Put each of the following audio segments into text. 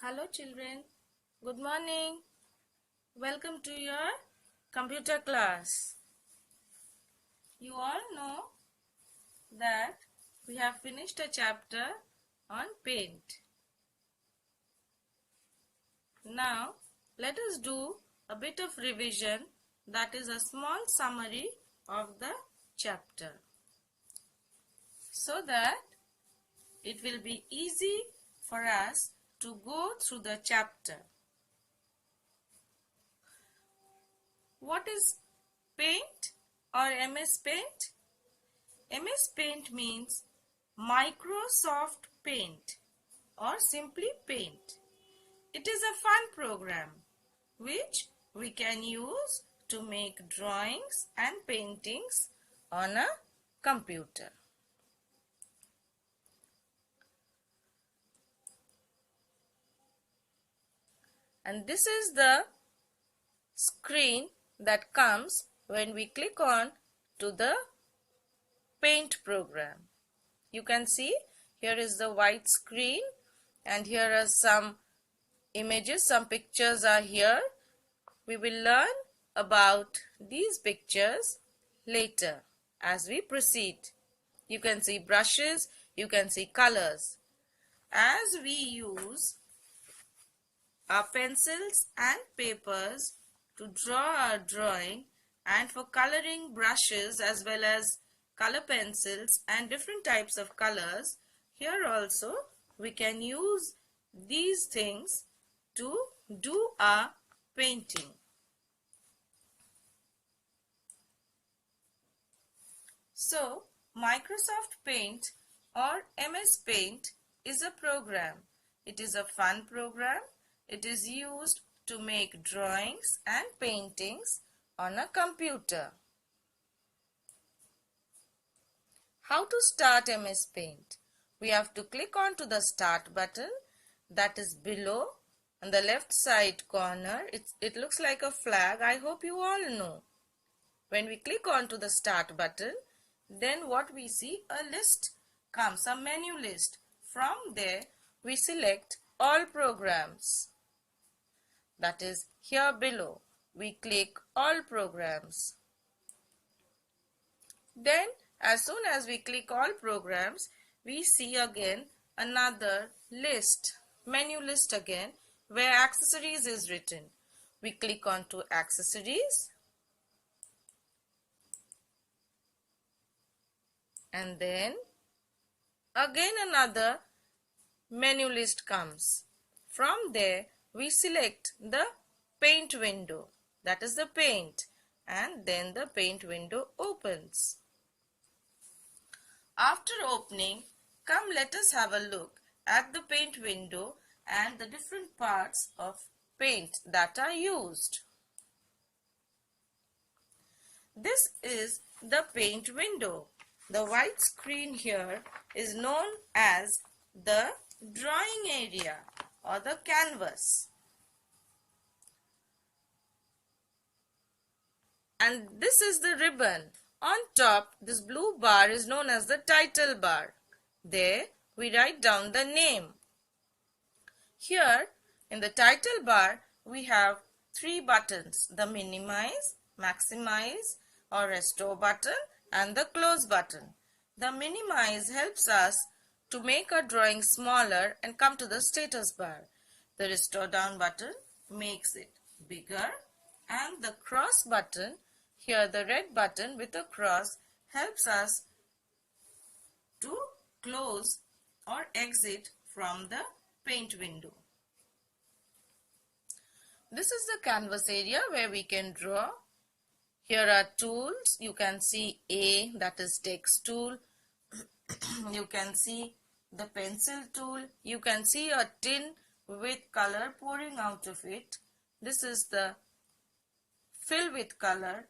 Hello children, good morning. Welcome to your computer class. You all know that we have finished a chapter on paint. Now let us do a bit of revision, that is a small summary of the chapter, so that it will be easy for us to go through the chapter. What is Paint or MS Paint? MS Paint means Microsoft Paint or simply Paint. It is a fun program which we can use to make drawings and paintings on a computer. And this is the screen that comes when we click on to the Paint program. You can see here is the white screen and here are some images, some pictures are here. We will learn about these pictures later as we proceed. You can see brushes, you can see colors. As we use our pencils and papers to draw our drawing, and for coloring brushes as well as color pencils and different types of colors, here also we can use these things to do our painting. So Microsoft Paint or MS Paint is a program. It is a fun program. It is used to make drawings and paintings on a computer. How to start MS Paint? We have to click on to the start button that is below on the left side corner. It looks like a flag. I hope you all know. When we click on to the start button, then what we see, a list comes, a menu list. From there we select all programs. That is here below. We click all programs. Then as soon as we click all programs, we see again another list, menu list again, where accessories is written. We click on to accessories and then again another menu list comes. From there we select the paint window, that is the paint, and then the paint window opens. After opening, come let us have a look at the paint window and the different parts of paint that are used. This is the paint window. The white screen here is known as the drawing area or the canvas. And this is the ribbon. On top, this blue bar is known as the title bar. There we write down the name. Here in the title bar we have three buttons: the minimize, maximize or restore button and the close button. The minimize helps us to make our drawing smaller and come to the status bar. The restore down button makes it bigger, and the cross button, here the red button with a cross, helps us to close or exit from the paint window. This is the canvas area where we can draw. Here are tools. You can see A, that is text tool. You can see the pencil tool. You can see a tin with color pouring out of it. This is the fill with color.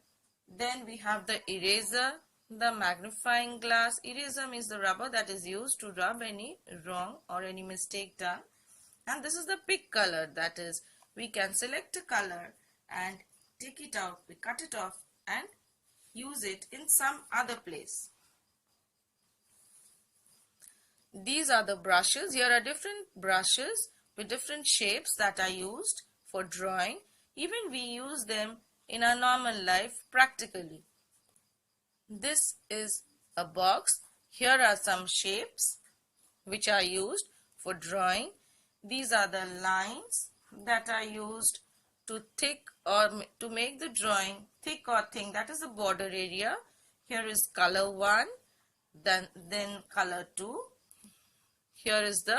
Then we have the eraser, the magnifying glass. Eraser means the rubber that is used to rub any wrong or any mistake done. And this is the pick color, that is we can select a color and take it out. We cut it off and use it in some other place. These are the brushes. Here are different brushes with different shapes that are used for drawing. Even we use them in our normal life practically. This is a box. Here are some shapes which are used for drawing. These are the lines that are used to to make the drawing thick or thin. That is the border area. Here is color 1, then color 2. Here is the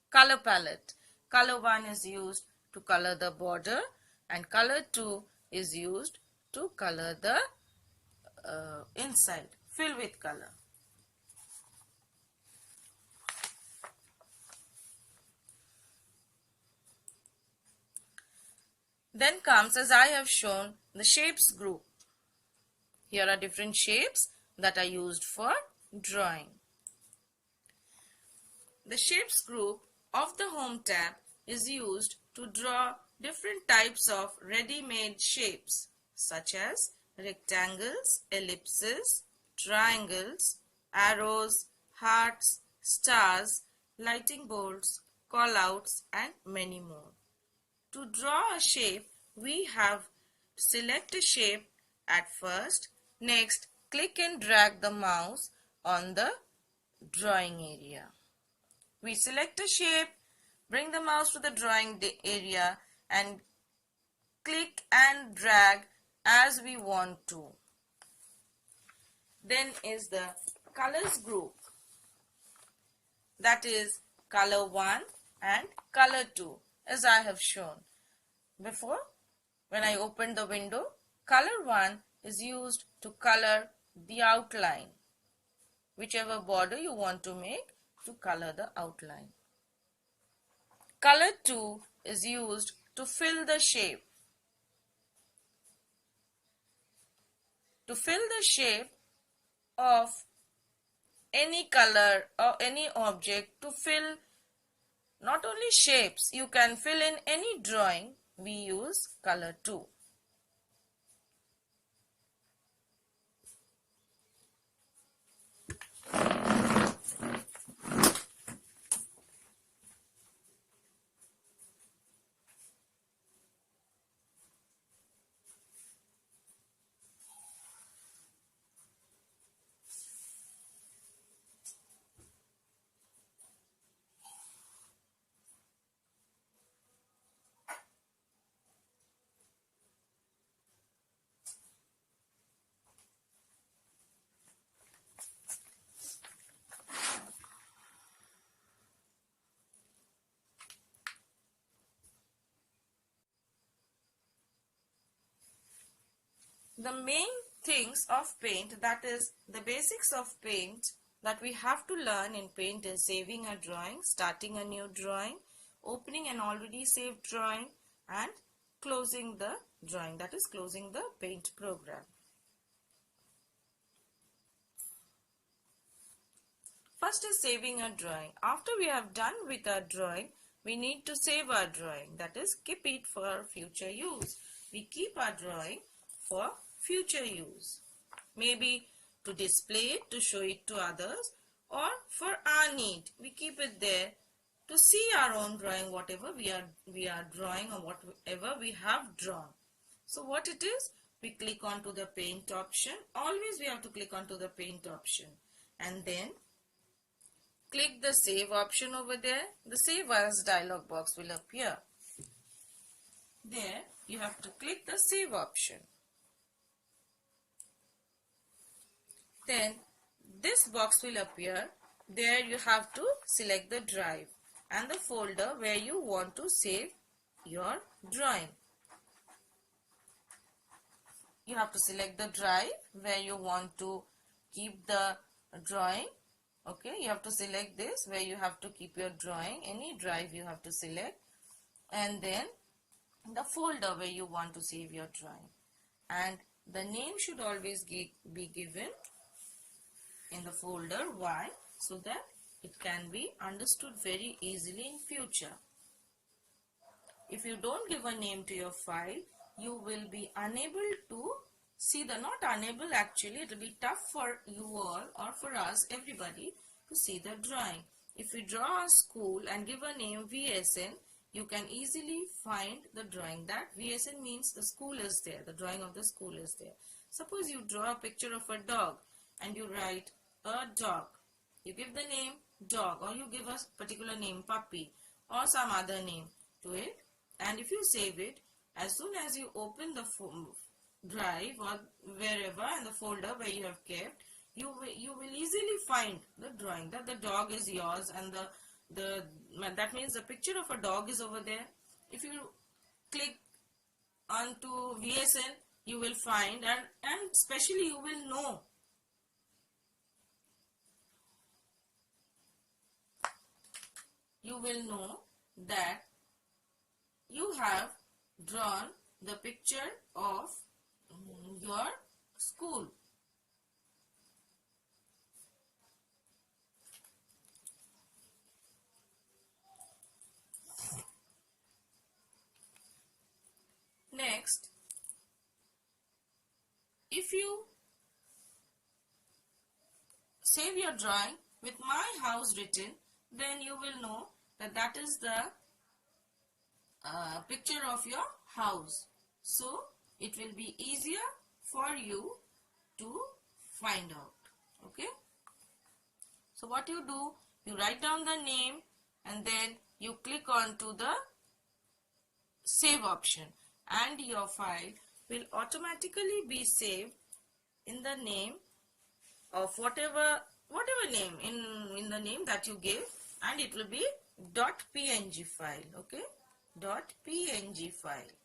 color palette. Color 1 is used to color the border and color 2 is used to color the inside, fill with color. Then comes, as I have shown, the shapes group. Here are different shapes that are used for drawing. The shapes group of the Home tab is used to draw different types of ready-made shapes such as rectangles, ellipses, triangles, arrows, hearts, stars, lightning bolts, callouts, and many more. To draw a shape, we have to select a shape at first. Next, click and drag the mouse on the drawing area. We select a shape, bring the mouse to the drawing area and click and drag as we want to. Then is the colors group. That is color 1 and color 2, as I have shown. Before, when I opened the window, color 1 is used to color the outline, whichever border you want to make to color the outline. Color 2 is used to fill the shape. To fill the shape of any color or any object, to fill not only shapes, you can fill in any drawing, we use color 2. The main things of paint, that is the basics of paint that we have to learn in paint, is saving a drawing, starting a new drawing, opening an already saved drawing, and closing the drawing, that is closing the paint program. First is saving a drawing. After we have done with our drawing, we need to save our drawing, that is keep it for future use. We keep our drawing for future use, maybe to display it, to show it to others, or for our need. We keep it there to see our own drawing, whatever we are drawing or whatever we have drawn. So what it is, we click onto the paint option. Always we have to click onto the paint option and then click the save option over there. The save as dialog box will appear. There you have to click the save option. Then this box will appear. There you have to select the drive and the folder where you want to save your drawing. You have to select the drive where you want to keep the drawing. Okay, you have to select this where you have to keep your drawing. Any drive you have to select, and then the folder where you want to save your drawing. And the name should always be given in the folder. Why? So that it can be understood very easily in future. If you don't give a name to your file, you will be unable to see not unable actually, it will be tough for you all or for us, everybody, to see the drawing. If we draw a school and give a name VSN, you can easily find the drawing. That VSN means the school is there, the drawing of the school is there. Suppose you draw a picture of a dog and you write a dog. You give the name dog, or you give a particular name puppy or some other name to it, and if you save it, as soon as you open the drive or wherever in the folder where you have kept, you will easily find the drawing, that the dog is yours, and that means the picture of a dog is over there. If you click onto VSN, you will find, and especially you will know that you have drawn the picture of your school. Next, if you save your drawing with my house written, then you will know that that is the picture of your house. So it will be easier for you to find out. Okay. So what you do, you write down the name and then you click on to the save option, and your file will automatically be saved in the name of whatever name in the name that you give, and it will be .png file. Okay, .png file,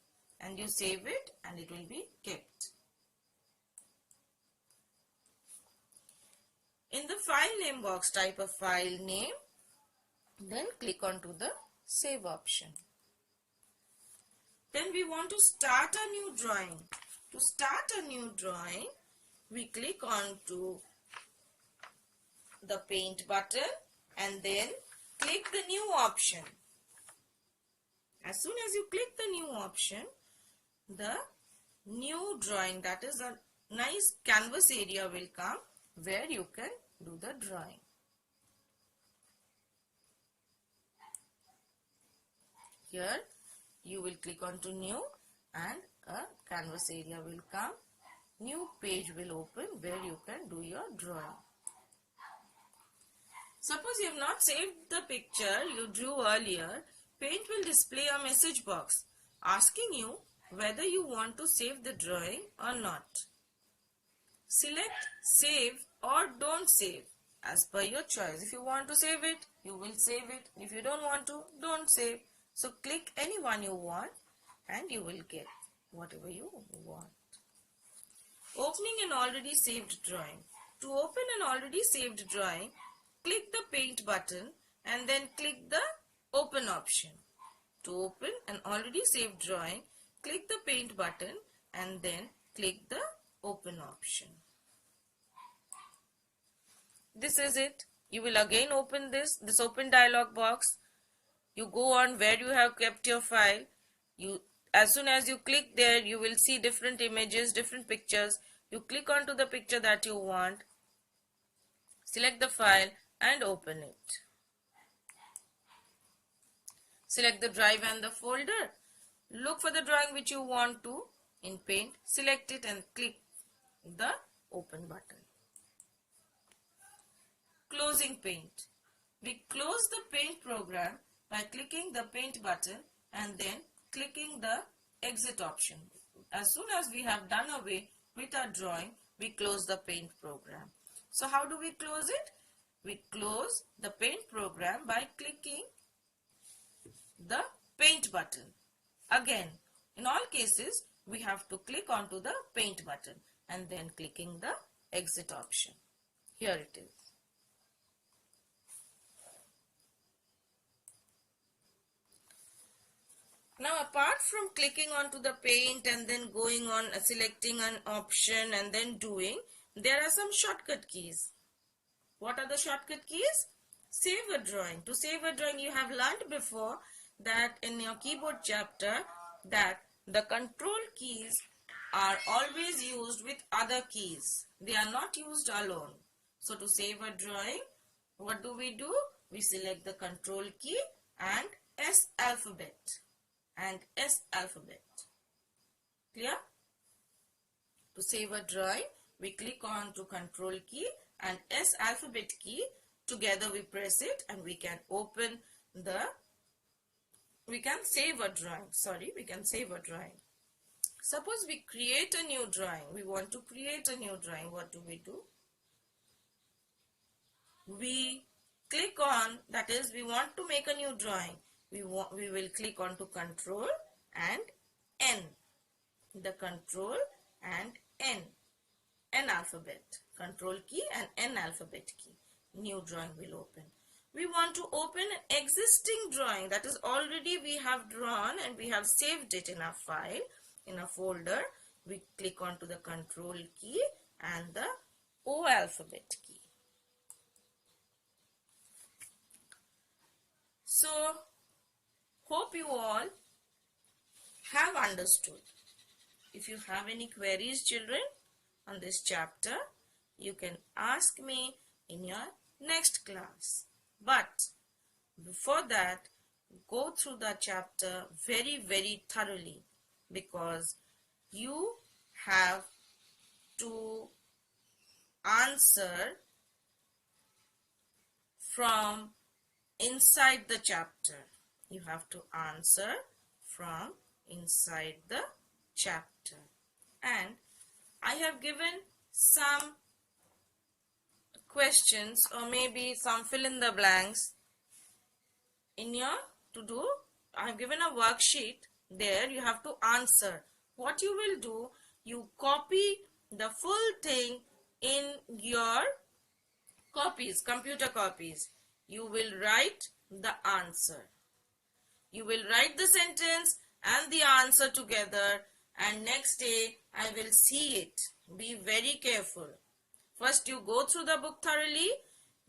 and you save it and it will be kept. In the file name box, type a file name, then click on to the save option. Then we want to start a new drawing. To start a new drawing, we click on to the paint button and then click the new option. As soon as you click the new option, the new drawing, that is a nice canvas area, will come where you can do the drawing. Here you will click on to new and a canvas area will come. New page will open where you can do your drawing. Suppose you have not saved the picture you drew earlier, Paint will display a message box asking you whether you want to save the drawing or not. Select save or don't save as per your choice. If you want to save it, you will save it. If you don't want to, don't save. So click any one you want and you will get whatever you want. Opening an already saved drawing. To open an already saved drawing, click the paint button and then click the open option. To open an already saved drawing, click the paint button and then click the open option. This is it. You will again open this open dialog box. You go on where you have kept your file. As soon as you click there, you will see different images, different pictures. You click onto the picture that you want, select the file and open it. Select the drive and the folder. Look for the drawing which you want to in Paint. Select it and click the open button. Closing Paint. We close the Paint program by clicking the Paint button and then clicking the exit option. As soon as we have done away with our drawing, we close the Paint program. So how do we close it? We close the Paint program by clicking the Paint button. Again, in all cases, we have to click onto the Paint button and then clicking the exit option. Here it is. Now, apart from clicking onto the paint and then going on selecting an option and then doing, there are some shortcut keys. What are the shortcut keys? Save a drawing. To save a drawing, you have learned before that in your keyboard chapter that the control keys are always used with other keys. They are not used alone. So to save a drawing, what do? We select the control key and S alphabet and S alphabet. Clear? To save a drawing, we click on to control key and S alphabet key. Together we press it and we can open the, we can save a drawing. We can save a drawing. Suppose we create a new drawing. We want to create a new drawing. What do? We click on, that is, we want to make a new drawing. We will click on to control and N. The control and N alphabet. Control key and N alphabet key. New drawing will open. We want to open an existing drawing, that is already we have drawn and we have saved it in a file, in a folder. We click on to the control key and the O alphabet key. So, hope you all have understood. If you have any queries, children, on this chapter, you can ask me in your next class. But before that, go through the chapter very, very thoroughly, because you have to answer from inside the chapter. You have to answer from inside the chapter. And I have given some questions or maybe some fill in the blanks in your to do. I have given a worksheet there. You have to answer. What you will do, you copy the full thing in your copies, computer copies. You will write the answer. You will write the sentence and the answer together, and next day I will see it. Be very careful. First you go through the book thoroughly,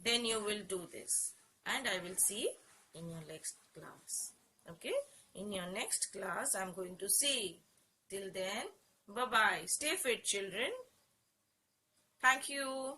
then you will do this, and I will see in your next class. Okay? In your next class I am going to see. Till then, bye-bye. Stay fit, children. Thank you.